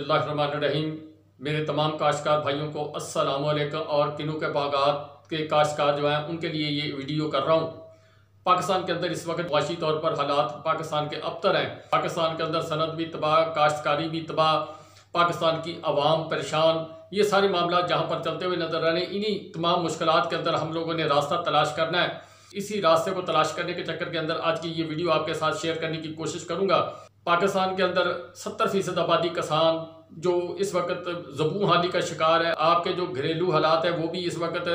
बिस्मिल्लाहिर्रहमानिर्रहीम। मेरे तमाम काश्तकार भाइयों को अस्सलाम वालेकुम। और किन्नू के बागात के काश्तकार जो हैं उनके लिए ये वीडियो कर रहा हूँ। पाकिस्तान के अंदर इस वक्त वाशी तौर पर हालात पाकिस्तान के अबतर हैं। पाकिस्तान के अंदर सनत भी तबाह, काश्तकारी भी तबाह, पाकिस्तान की आवाम परेशान, ये सारे मामला जहाँ पर चलते हुए नजर आ रहे हैं। इन्हीं तमाम मुश्किलात के अंदर हम लोगों ने रास्ता तलाश करना है। इसी रास्ते को तलाश करने के चक्कर के अंदर आज की ये वीडियो आपके साथ शेयर करने की कोशिश करूंगा। पाकिस्तान के अंदर 70% आबादी किसान जो इस वक्त ज़बून हाली का शिकार है। आपके जो घरेलू हालात है वो भी इस वक्त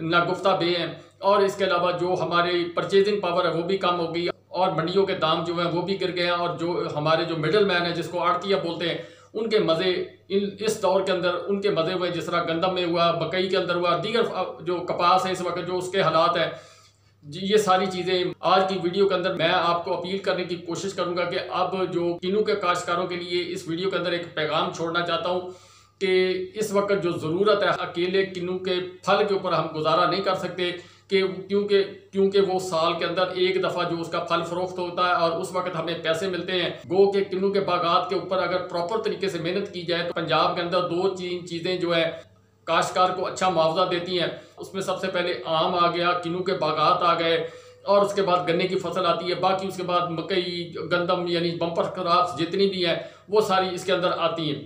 नागुफ्ता बे हैं। और इसके अलावा जो हमारी परचेजिंग पावर है वो भी कम हो गई और मंडियों के दाम जो हैं वो भी गिर गए हैं। और जो हमारे जो मिडल मैन है जिसको आड़तिया बोलते हैं, उनके मज़े इस दौर के अंदर उनके मज़े हुए, जिस तरह गंदम में हुआ, मकई के अंदर हुआ, दीगर जो कपास है इस वक्त जो उसके हालात है, ये सारी चीज़ें आज की वीडियो के अंदर मैं आपको अपील करने की कोशिश करूंगा कि अब जो किन्नू के काश्तकारों के लिए इस वीडियो के अंदर एक पैगाम छोड़ना चाहता हूं कि इस वक्त जो ज़रूरत है, अकेले किन्नू के फल के ऊपर हम गुजारा नहीं कर सकते कि क्योंकि वो साल के अंदर एक दफ़ा जो उसका फल फरोख्त होता है और उस वक्त हमें पैसे मिलते हैं। गो के किन्नू के बागात के ऊपर अगर प्रॉपर तरीके से मेहनत की जाए तो पंजाब के अंदर 2-3 चीज़ें जो है काश्तकार को अच्छा मुआवजा देती हैं। उसमें सबसे पहले आम आ गया, किन्नू के बागात आ गए, और उसके बाद गन्ने की फसल आती है। बाकी उसके बाद मकई, गंदम यानी बम्पर क्रॉप्स जितनी भी हैं वो सारी इसके अंदर आती हैं।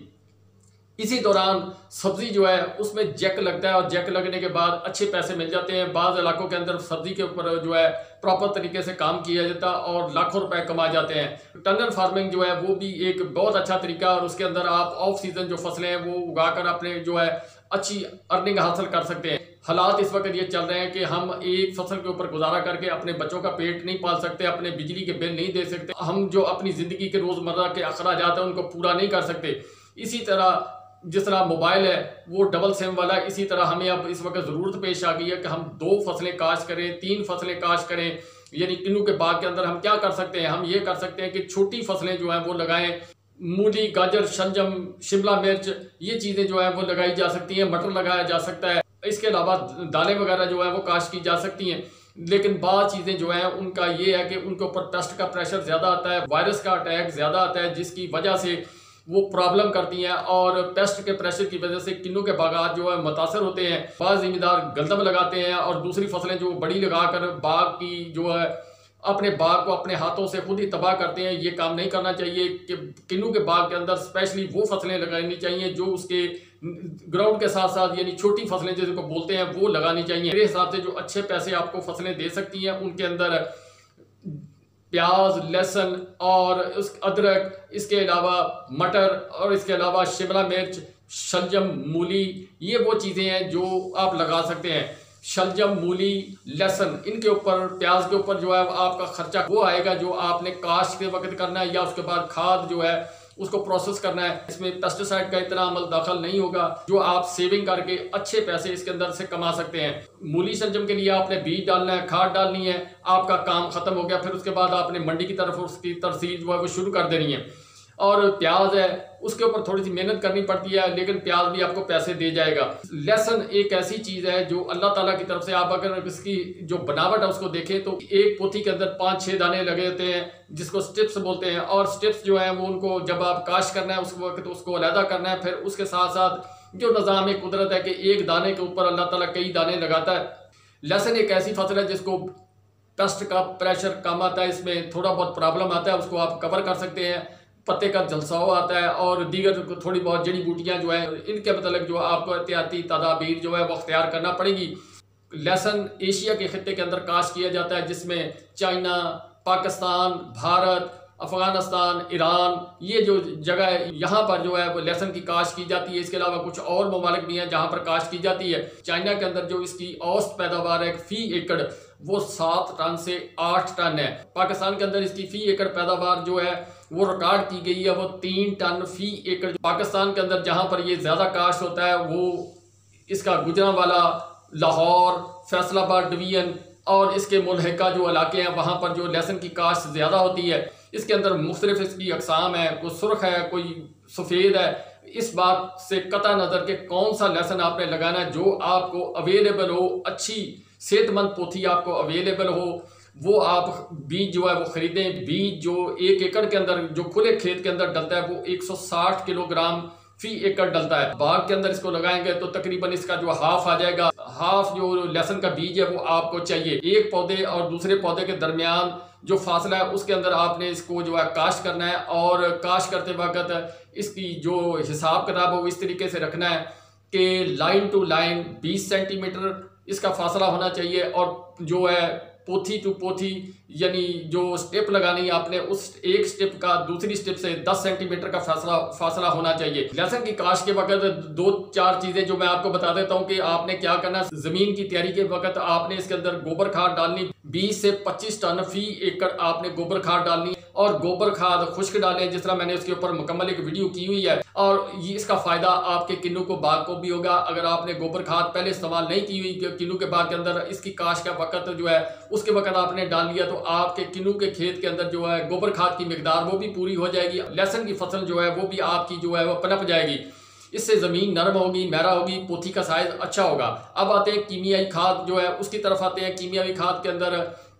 इसी दौरान सब्जी जो है उसमें जैक लगता है और जैक लगने के बाद अच्छे पैसे मिल जाते हैं। बाज़ इलाकों के अंदर सब्जी के ऊपर जो है प्रॉपर तरीके से काम किया जाता है और लाखों रुपए कमाए जाते हैं। टनल फार्मिंग जो है वो भी एक बहुत अच्छा तरीका है और उसके अंदर आप ऑफ सीजन जो फसलें हैं वो उगाकर अपने जो है अच्छी अर्निंग हासिल कर सकते हैं। हालात इस वक्त ये चल रहे हैं कि हम एक फसल के ऊपर गुजारा करके अपने बच्चों का पेट नहीं पाल सकते, अपने बिजली के बिल नहीं दे सकते, हम जो अपनी ज़िंदगी के रोज़मर्रा के अखराजात हैं उनको पूरा नहीं कर सकते। इसी तरह जिस तरह मोबाइल है वो डबल सिम वाला है, इसी तरह हमें अब इस वक्त ज़रूरत पेश आ गई है कि हम 2 फसलें काश्त करें, 3 फसलें काश्त करें। यानी किन्नू के बाग के अंदर हम क्या कर सकते हैं, हम ये कर सकते हैं कि छोटी फसलें जो हैं वो लगाएं। मूली, गाजर, शलजम, शिमला मिर्च, ये चीज़ें जो है वो लगाई जा सकती हैं। मटर लगाया जा सकता है। इसके अलावा दालें वगैरह जो है वो काश्त की जा सकती हैं। लेकिन बाद चीज़ें जो हैं उनका ये है कि उनके ऊपर पेस्ट का प्रेशर ज़्यादा आता है, वायरस का अटैक ज़्यादा आता है, जिसकी वजह से वो प्रॉब्लम करती हैं। और पेस्ट के प्रेशर की वजह से किन्नू के बागात जो है मुतासर होते हैं। बाज़ ज़मींदार गंदम लगाते हैं और दूसरी फसलें जो बड़ी लगाकर बाग की जो है अपने बाग को अपने हाथों से खुद ही तबाह करते हैं। ये काम नहीं करना चाहिए कि किन्नू के बाग के अंदर स्पेशली वो फसलें लगानी चाहिए जो उसके ग्राउंड के साथ साथ यानी छोटी फसलें जिसको बोलते हैं वो लगानी चाहिए। मेरे हिसाब से जो अच्छे पैसे आपको फसलें दे सकती हैं उनके अंदर प्याज, लहसुन और उस अदरक, इसके अलावा मटर और इसके अलावा शिमला मिर्च, शलजम, मूली, ये वो चीज़ें हैं जो आप लगा सकते हैं। शलजम, मूली, लहसुन, इनके ऊपर, प्याज के ऊपर जो है आपका खर्चा वो आएगा जो आपने काश्त के वक्त करना है या उसके बाद खाद जो है उसको प्रोसेस करना है। इसमें पेस्टिसाइड का इतना अमल दाखिल नहीं होगा जो आप सेविंग करके अच्छे पैसे इसके अंदर से कमा सकते हैं। मूली शलजम के लिए आपने बीज डालना है, खाद डालनी है, आपका काम खत्म हो गया। फिर उसके बाद आपने मंडी की तरफ उसकी तरसील जो है वो शुरू कर देनी है। और प्याज है उसके ऊपर थोड़ी सी मेहनत करनी पड़ती है लेकिन प्याज भी आपको पैसे दे जाएगा। लहसुन एक ऐसी चीज़ है जो अल्लाह ताला की तरफ से, आप अगर इसकी जो बनावट है उसको देखें तो एक पोथी के अंदर 5-6 दाने लगे होते हैं जिसको स्टिप्स बोलते हैं। और स्टिप्स जो है वो उनको जब आप काश्त करना है उस वक्त उसको अलहदा करना है। फिर उसके साथ साथ जो निज़ाम कुदरत है कि एक दाने के ऊपर अल्लाह ताला कई दाने लगाता है। लहसुन एक ऐसी फसल है जिसको पेस्ट का प्रेशर कम आता है, इसमें थोड़ा बहुत प्रॉब्लम आता है, उसको आप कवर कर सकते हैं। पत्ते का जलसाव आता है और दीगर थोड़ी बहुत जड़ी बूटियाँ जो है इनके मतलब जो आपको एहतियाती तदाबीर जो है वो अख्तियार करना पड़ेगी। लहसुन एशिया के खित्ते के अंदर काश्त किया जाता है जिसमें चाइना, पाकिस्तान, भारत, अफगानिस्तान, ईरान, ये जो जगह है यहाँ पर जो है वो लहसुन की काश्त की जाती है। इसके अलावा कुछ और ममालिक भी हैं जहाँ पर काश्त की जाती है। चाइना के अंदर जो इसकी औसत पैदावार है फी एकड़ वो 7 टन से 8 टन है। पाकिस्तान के अंदर इसकी फी एकड़ पैदावार जो है वो रिकॉर्ड की गई है वो 3 टन फी एकड़। पाकिस्तान के अंदर जहाँ पर ये ज़्यादा काश्त होता है वो इसका गुजरांवाला, लाहौर, फैसलाबाद डिवीजन और इसके मुल्हिका जो इलाके हैं वहाँ पर जो लहसुन की काश्त ज़्यादा होती है। इसके अंदर मुख्तलिफ इसकी अकसाम है, कोई सुर्ख है, कोई सफ़ेद है। इस बात से कता नज़र के कौन सा लहसुन आपने लगाना है जो आपको अवेलेबल हो, अच्छी सेहतमंद पोथी आपको अवेलेबल हो, वो आप बीज जो है वो ख़रीदें। बीज जो 1 एकड़ के अंदर जो खुले खेत के अंदर डलता है वो 160 किलोग्राम फी एकड़ डलता है। बाग के अंदर इसको लगाएंगे तो तकरीबन इसका जो हाफ आ जाएगा। हाफ जो लहसुन का बीज है वो आपको चाहिए। एक पौधे और दूसरे पौधे के दरमियान जो फासला है उसके अंदर आपने इसको जो है काश्त करना है, और काश्त करते वक्त इसकी जो हिसाब किताब है वो इस तरीके से रखना है कि लाइन टू लाइन 20 सेंटीमीटर इसका फासला होना चाहिए, और जो है पोथी टू पोथी यानी जो स्टेप लगानी है आपने उस एक स्टेप का दूसरी स्टेप से 10 सेंटीमीटर का फासला होना चाहिए। लहसुन की काश्त के वक्त 2-4 चीजें जो मैं आपको बता देता हूँ कि आपने क्या करना। जमीन की तैयारी के वक्त आपने इसके अंदर गोबर खाद डालनी, 20 से 25 टन फी एकड़ आपने गोबर खाद डालनी, और गोबर खाद खुश्क डालें जिस तरह मैंने उसके ऊपर मुकम्मल एक वीडियो की हुई है। और ये इसका फायदा आपके किन्नू को बाग को भी होगा। अगर आपने गोबर खाद पहले इस्तेमाल नहीं की हुई किन्नू के बाग के अंदर, इसकी काश्त का वक्त जो है उसके वक्त आपने डाल लिया तो आपके किन्नू के खेत के अंदर जो है गोबर खाद की मिकदार वो भी पूरी हो जाएगी। लहसुन की फसल जो है वो भी आपकी जो है वो पनप जाएगी। इससे ज़मीन नरम होगी, मैरा होगी, पोथी का साइज अच्छा होगा। अब आते हैं कीमियाई खाद जो है उसकी तरफ आते हैं। कीमियाई खाद के अंदर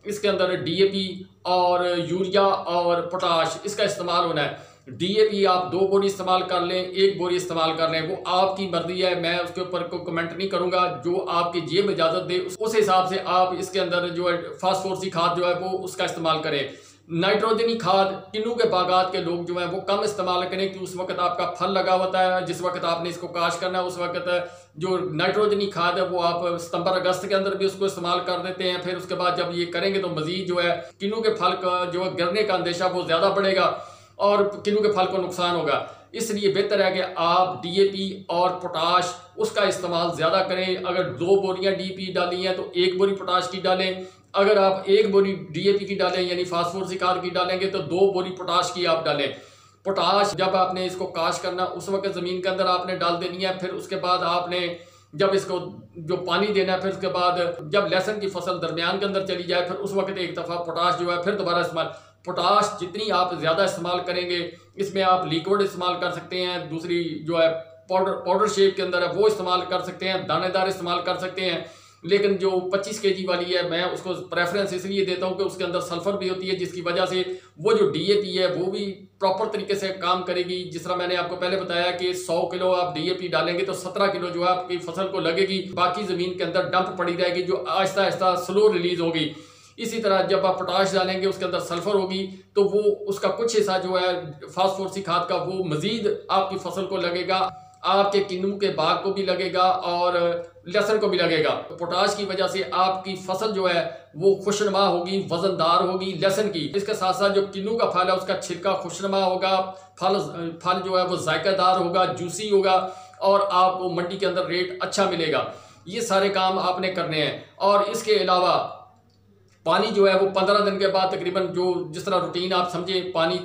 इसके अंदर डीएपी और यूरिया और पोटाश इसका इस्तेमाल होना है। डीएपी आप 2 बोरी इस्तेमाल कर लें, 1 बोरी इस्तेमाल कर लें, वो आपकी मर्जी है। मैं उसके ऊपर कोई कमेंट नहीं करूंगा। जो आपकी जेब इजाजत दे उस हिसाब से आप इसके अंदर जो है फास्फोरसी खाद जो है वो उसका इस्तेमाल करें। नाइट्रोजनी खाद किन्नू के बागात के लोग जो है वो कम इस्तेमाल करें कि उस वक्त आपका फल लगा होता है, जिस वक्त आपने इसको काश्त करना है उस वक्त जो नाइट्रोजनी खाद है वो आप सितंबर अगस्त के अंदर भी उसको इस्तेमाल कर देते हैं। फिर उसके बाद जब ये करेंगे तो मजीद जो है किन्नू के फल का जो है गिरने का अंदेशा वो ज्यादा बढ़ेगा और किन्नू के फल को नुकसान होगा। इसलिए बेहतर है कि आप डीएपी और पोटाश उसका इस्तेमाल ज्यादा करें। अगर 2 बोरियां डीएपी डाली हैं तो 1 बोरी पोटाश की डालें। अगर आप 1 बोरी डीएपी की डालें यानी फास्फोरसी खाद की डालेंगे तो 2 बोरी पोटाश की आप डालें। पोटाश जब आपने इसको काश्त करना उस वक्त जमीन के अंदर आपने डाल देनी है। फिर उसके बाद आपने जब इसको जो पानी देना है, फिर उसके बाद जब लहसुन की फसल दरमियान के अंदर चली जाए फिर उस वक्त एक दफा पोटाश जो है फिर दोबारा इस्तेमाल। पोटाश जितनी आप ज्यादा इस्तेमाल करेंगे इसमें आप लिक्विड इस्तेमाल कर सकते हैं, दूसरी जो है पाउडर शेप के अंदर है वो इस्तेमाल कर सकते हैं, दानेदार इस्तेमाल कर सकते हैं। लेकिन जो 25 केजी वाली है मैं उसको प्रेफरेंस इसलिए देता हूं कि उसके अंदर सल्फर भी होती है, जिसकी वजह से वो जो डीएपी है वो भी प्रॉपर तरीके से काम करेगी। जिस तरह मैंने आपको पहले बताया कि 100 किलो आप डीएपी डालेंगे तो 17 किलो जो है आपकी फसल को लगेगी, बाकी जमीन के अंदर डंप पड़ी रहेगी जो आहिस्ता आहिस्ता स्लो रिलीज होगी। इसी तरह जब आप पोटाश डालेंगे उसके अंदर सल्फर होगी तो वो उसका कुछ हिस्सा जो है फास्फोरसी खाद का वो मजीद आपकी फसल को लगेगा, आपके किन्नू के बाग को भी लगेगा और लहसुन को भी लगेगा। पोटाश की वजह से आपकी फसल जो है वो खुशनुमा होगी, वजनदार होगी लहसुन की। इसके साथ साथ जो किन्नू का फल है उसका छिलका खुशनुमा होगा, फल जो है वो जायकादार होगा, जूसी होगा और आपको मंडी के अंदर रेट अच्छा मिलेगा। ये सारे काम आपने करने हैं। और इसके अलावा पानी जो है वो 15 दिन के बाद तकरीबन जो जिस तरह रूटीन आप समझे पानी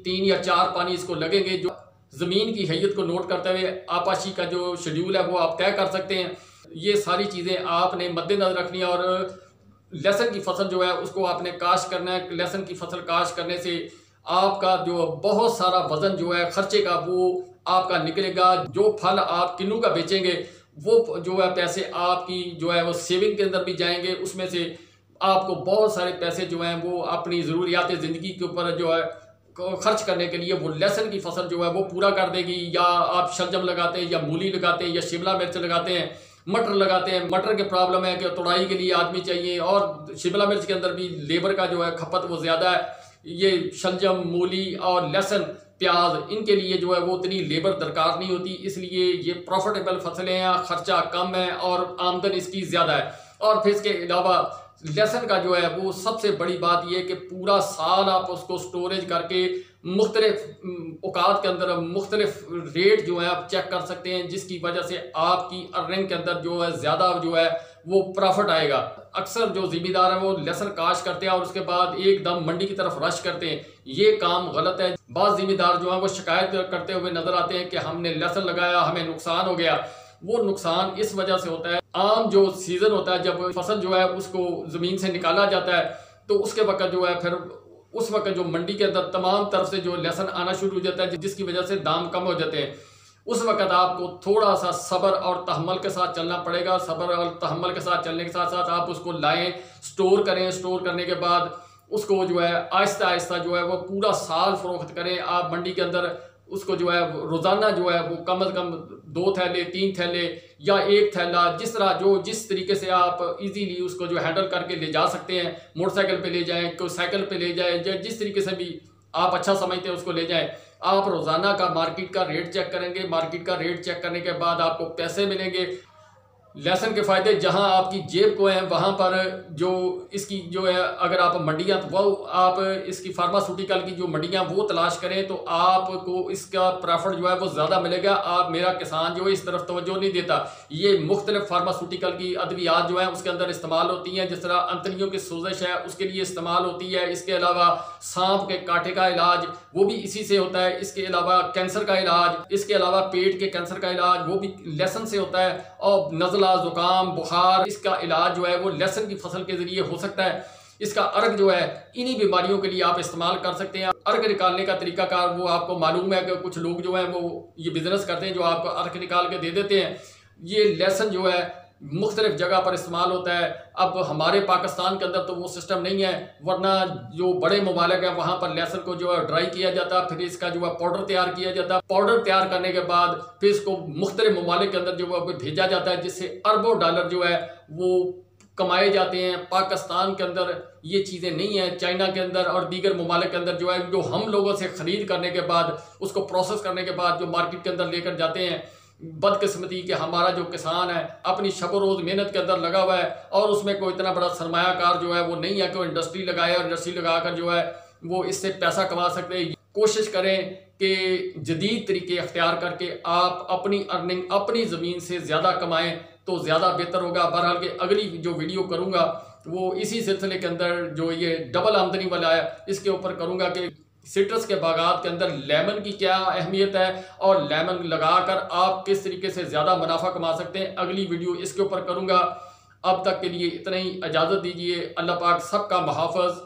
3 या 4 पानी इसको लगेंगे। जो जमीन की हैयत को नोट करते हुए आपाशी का जो शेड्यूल है वो आप तय कर सकते हैं। ये सारी चीजें आपने मद्देनजर रखनी है। और लहसुन की फसल जो है उसको आपने काश्त करना है। लहसुन की फसल काश्त करने से आपका जो बहुत सारा वजन जो है खर्चे का वो आपका निकलेगा। जो फल आप किन्नू का बेचेंगे वो जो है पैसे आपकी जो है वो सेविंग के अंदर भी जाएंगे। उसमें से आपको बहुत सारे पैसे जो हैं वो अपनी ज़रूरियात ज़िंदगी के ऊपर जो है खर्च करने के लिए वो लहसुन की फसल जो है वो पूरा कर देगी। या आप शलजम लगाते हैं या मूली लगाते हैं या शिमला मिर्च लगाते हैं, मटर लगाते हैं। मटर के प्रॉब्लम है कि तोड़ाई के लिए आदमी चाहिए और शिमला मिर्च के अंदर भी लेबर का जो है खपत वो ज़्यादा है। ये शलजम, मूली और लहसुन, प्याज इनके लिए जो है वो उतनी लेबर दरकार नहीं होती, इसलिए ये प्रॉफिटेबल फसलें हैं, खर्चा कम है और आमदन इसकी ज़्यादा है। और फिर इसके अलावा लहसुन का जो है वो सबसे बड़ी बात यह है कि पूरा साल आप उसको स्टोरेज करके मुख्तलिफ औकात के अंदर मुख्तलिफ रेट जो है आप चेक कर सकते हैं, जिसकी वजह से आपकी अर्निंग के अंदर जो है ज़्यादा जो है वो प्रॉफिट आएगा। अक्सर जो जिम्मेदार है वो लहसुन काश्त करते हैं और उसके बाद एकदम मंडी की तरफ रश करते हैं, ये काम गलत है। बाज़ जिम्मेदार जो है वो शिकायत करते हुए नजर आते हैं कि हमने लहसुन लगाया, हमें नुकसान हो गया। वो नुकसान इस वजह से होता है, आम जो सीजन होता है जब फसल जो है उसको जमीन से निकाला जाता है तो उसके वक्त जो है फिर उस वक्त जो मंडी के अंदर तमाम तरफ से जो लहसुन आना शुरू हो जाता है, जिसकी वजह से दाम कम हो जाते हैं। उस वक्त आपको थोड़ा सा सब्र और तहम्मुल के साथ चलना पड़ेगा। सब्र और तहम्मुल के साथ चलने के साथ साथ आप उसको लाएं, स्टोर करें। स्टोर करने के बाद उसको जो है आहिस्ता आहिस्ता जो है वो पूरा साल फरोख्त करें। आप मंडी के अंदर उसको जो है रोज़ाना जो है वो कम से कम 2 थैले 3 थैले या 1 थैला, जिस तरीके से आप इजीली उसको जो हैंडल करके ले जा सकते हैं, मोटरसाइकिल पे ले जाएं, कोई साइकिल पे ले जाएं, या जिस तरीके से भी आप अच्छा समझते हैं उसको ले जाएं। आप रोज़ाना का मार्केट का रेट चेक करेंगे। मार्केट का रेट चेक करने के बाद आपको पैसे मिलेंगे। लहसुन के फ़ायदे जहां आपकी जेब को हैं, वहां पर जो इसकी जो है, अगर आप मंडियां, तो वो आप इसकी फार्मास्यूटिकल की जो मंडियां वो तलाश करें तो आपको इसका प्रॉफिट जो है वो ज़्यादा मिलेगा। आप मेरा किसान जो है इस तरफ तवज्जो नहीं देता। ये मुख्तलिफ फार्मास्यूटिकल की अद्वियात जो है उसके अंदर इस्तेमाल होती हैं। जिस तरह अंतड़ियों की सोजिश है उसके लिए इस्तेमाल होती है। इसके अलावा सांप के कांटे का इलाज वो भी इसी से होता है। इसके अलावा कैंसर का इलाज, इसके अलावा पेट के कैंसर का इलाज वो भी लहसुन से होता है। और नज़ला, जुकाम, बुखार, इसका इलाज जो है वो लहसुन की फसल के जरिए हो सकता है। इसका अर्क जो है इन्हीं बीमारियों के लिए आप इस्तेमाल कर सकते हैं। अर्क निकालने का तरीकाकार वो आपको मालूम है कि कुछ लोग जो है वो ये बिजनेस करते हैं जो आपको अर्क निकाल के दे देते हैं। ये लहसुन जो है मुख्तलिफ जगह पर इस्तेमाल होता है। अब हमारे पाकिस्तान के अंदर तो वो सिस्टम नहीं है, वरना जो बड़े ममालिक है वहाँ पर लहसुन को जो है ड्राई किया जाता है, फिर इसका जो है पाउडर तैयार किया जाता है। पाउडर तैयार करने के बाद फिर इसको मुख्तलिफ ममालिक के अंदर जो है भेजा जाता है, जिससे अरबों डॉलर जो है वो कमाए जाते हैं। पाकिस्तान के अंदर ये चीज़ें नहीं हैं। चाइना के अंदर और दीगर ममालिक के अंदर जो है, जो हम लोगों से ख़रीद करने के बाद उसको प्रोसेस करने के बाद जो मार्केट के अंदर लेकर जाते हैं, बदकिस्मती कि हमारा जो किसान है अपनी शब रोज़ मेहनत के अंदर लगा हुआ है और उसमें कोई इतना बड़ा सरमायाकार जो है वो नहीं है कि वो इंडस्ट्री लगाए और इंडस्ट्री लगाकर जो है वो इससे पैसा कमा सकते हैं। कोशिश करें कि जदीद तरीके अख्तियार करके आप अपनी अर्निंग अपनी ज़मीन से ज़्यादा कमाएं तो ज़्यादा बेहतर होगा। बहरहाल के अगली जो वीडियो करूँगा वो इसी सिलसिले के अंदर जो ये डबल आमदनी वाला है इसके ऊपर करूँगा कि सिट्रस के बागात के अंदर लेमन की क्या अहमियत है और लेमन लगाकर आप किस तरीके से ज़्यादा मुनाफा कमा सकते हैं। अगली वीडियो इसके ऊपर करूँगा। अब तक के लिए इतना ही, इजाज़त दीजिए। अल्लाह पाक सबका मुहाफ़िज़।